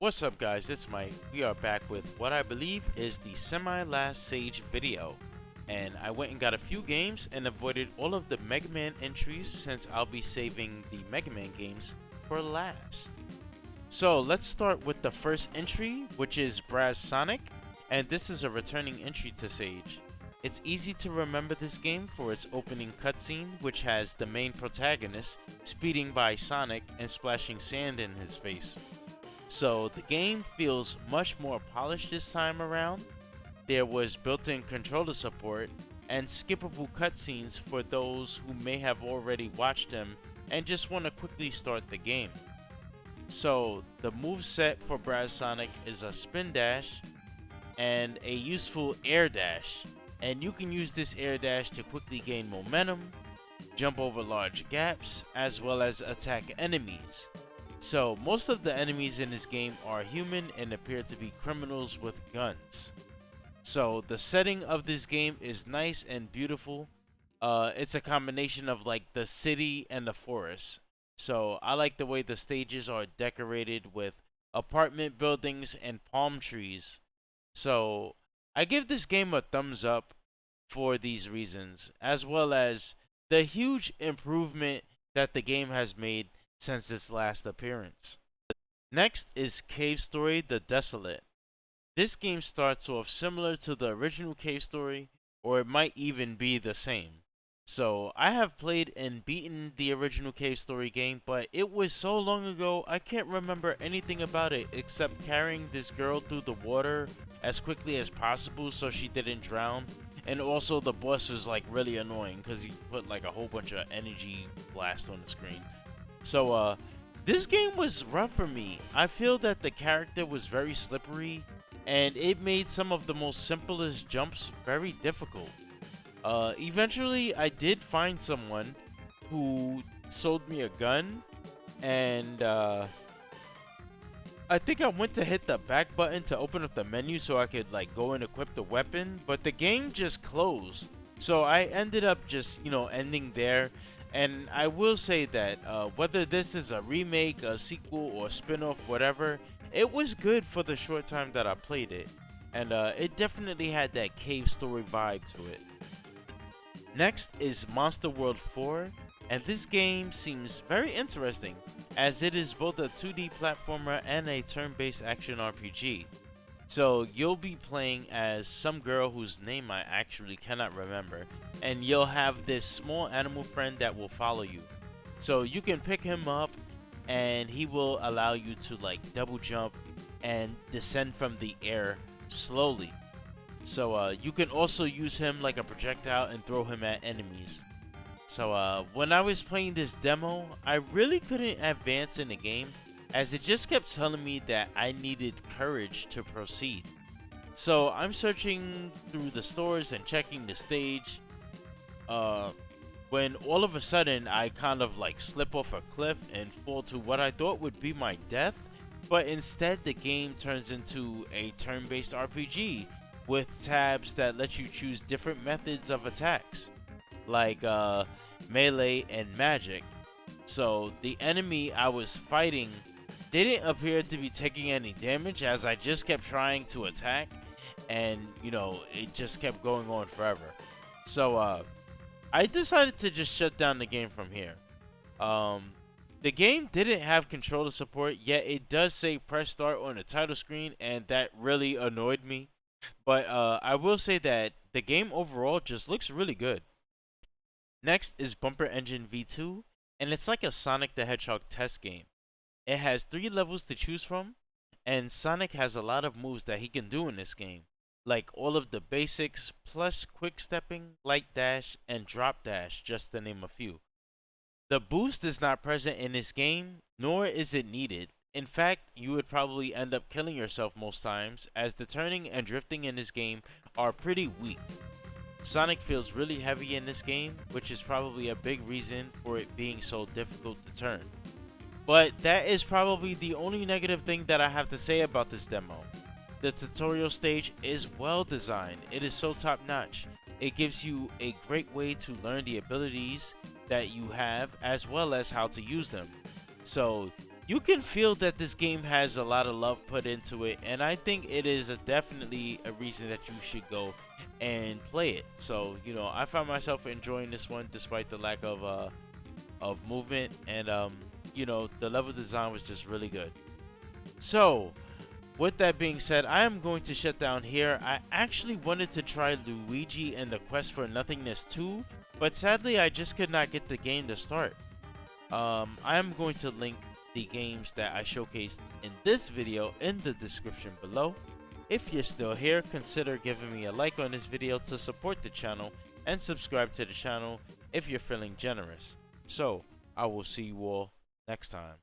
What's up guys, it's Mike. We are back with what I believe is the semi-last Sage video. And I went and got a few games and avoided all of the Mega Man entries since I'll be saving the Mega Man games for last. So let's start with the first entry, which is BrazSonic, and this is a returning entry to Sage. It's easy to remember this game for its opening cutscene, which has the main protagonist speeding by Sonic and splashing sand in his face. So the game feels much more polished this time around. There was built-in controller support and skippable cutscenes for those who may have already watched them and just want to quickly start the game. So the moveset for BrazSonic is a spin dash and a useful air dash, and you can use this air dash to quickly gain momentum, jump over large gaps, as well as attack enemies. So most of the enemies in this game are human and appear to be criminals with guns. So the setting of this game is nice and beautiful. It's a combination of like the city and the forest. So I like the way the stages are decorated with apartment buildings and palm trees. So I give this game a thumbs up for these reasons, as well as the huge improvement that the game has made since its last appearance. Next is Cave Story: The Desolate. This game starts off similar to the original Cave Story, or it might even be the same. So I have played and beaten the original Cave Story game, but it was so long ago I can't remember anything about it except carrying this girl through the water as quickly as possible so she didn't drown. And also the boss was like really annoying because he put like a whole bunch of energy blast on the screen. So this game was rough for me. I feel that the character was very slippery and it made some of the most simplest jumps very difficult. Eventually I did find someone who sold me a gun, and I think I went to hit the back button to open up the menu so I could like go and equip the weapon, but the game just closed. So I ended up just, ending there. And I will say that whether this is a remake, a sequel, or spin-off, whatever, it was good for the short time that I played it. And it definitely had that cave story vibe to it. Next is Monster World 4, and this game seems very interesting as it is both a 2D platformer and a turn-based action RPG. So you'll be playing as some girl whose name I actually cannot remember, and you'll have this small animal friend that will follow you. So you can pick him up and he will allow you to like double jump and descend from the air slowly. So you can also use him like a projectile and throw him at enemies. So when I was playing this demo, I really couldn't advance in the game as it just kept telling me that I needed courage to proceed. So I'm searching through the stores and checking the stage, when all of a sudden I kind of like slip off a cliff and fall to what I thought would be my death, but instead the game turns into a turn-based RPG with tabs that let you choose different methods of attacks, like melee and magic. So the enemy I was fighting didn't appear to be taking any damage as I just kept trying to attack, and it just kept going on forever. So I decided to just shut down the game from here. The game didn't have controller support, yet it does say press start on the title screen, and that really annoyed me. But I will say that the game overall just looks really good. Next is Bumper Engine V2, and it's like a Sonic the Hedgehog test game. It has 3 levels to choose from, and Sonic has a lot of moves that he can do in this game, like all of the basics, plus quick stepping, light dash, and drop dash, just to name a few. The boost is not present in this game, nor is it needed. In fact, you would probably end up killing yourself most times, as the turning and drifting in this game are pretty weak. Sonic feels really heavy in this game, which is probably a big reason for it being so difficult to turn. But that is probably the only negative thing that I have to say about this demo. The tutorial stage is well designed. It is so top notch. It gives you a great way to learn the abilities that you have as well as how to use them. So you can feel that this game has a lot of love put into it, and I think it is definitely a reason that you should go and play it. So, you know, I found myself enjoying this one despite the lack of movement, and you know, the level design was just really good. So, with that being said, I am going to shut down here. I actually wanted to try Luigi and the Quest for Nothingness 2, but sadly I just could not get the game to start. I am going to link the games that I showcased in this video in the description below. If you're still here, consider giving me a like on this video to support the channel, and subscribe to the channel if you're feeling generous. So, I will see you all next time.